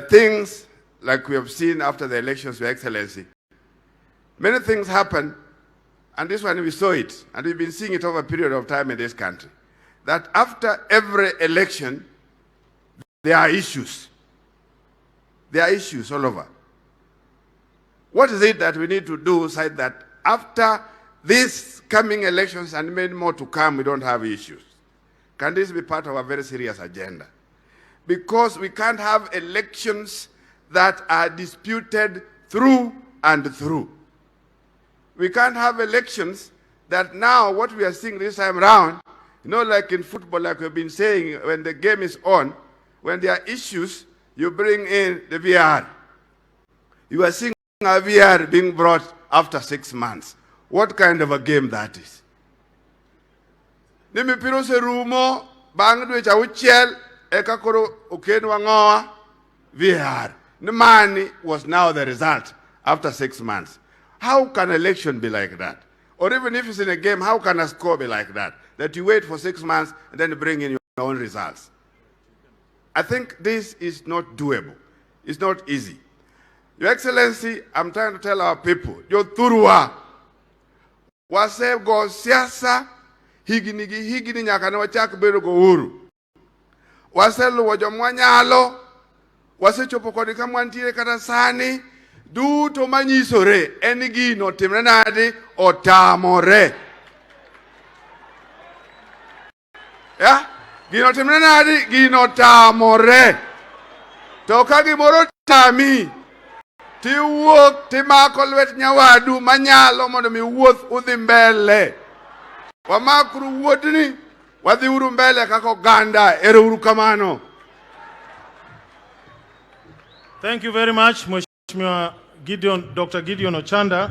things like we have seen after the elections, Your Excellency. Many things happen, and this one we saw it, and we've been seeing it over a period of time in this country, that after every election, there are issues. There are issues all over. What is it that we need to do so that after these coming elections and many more to come, we don't have issues? Can this be part of a very serious agenda? Because we can't have elections that are disputed through and through. We can't have elections that now what we are seeing this time around, you know, like in football, like we've been saying, when the game is on, when there are issues, you bring in the VR. You are seeing a VR being brought after 6 months. What kind of a game that is? Nimi piro se rumo, bang dwe cha uchiel, eka koro ukenu wangoa, VR. The money was now the result after 6 months. How can an election be like that? Or even if it's in a game, how can a score be like that? That you wait for 6 months and then you bring in your own results. I think this is not doable. It's not easy. Your Excellency, I'm trying to tell our people, yo turua, wase go siasa, higini nyakane wachak bedo go uru. Wase luwo jomwanyalo, wase chopo kodi kamwantiere kata sani, duto manyisore, eni gino timre nadi otamore. Ya? Gino timre nadi, gino tamore. Toka gimoro tami, ti wuok ti mako lwet nyawadu manyalo mondo mi wuoth udhi mbele. Wamakru wuodni, wadhi uru mbele kako ganda, ero uru kamano. Thank you very much, Mheshimiwa Gideon, Dr. Gideon Ochanda.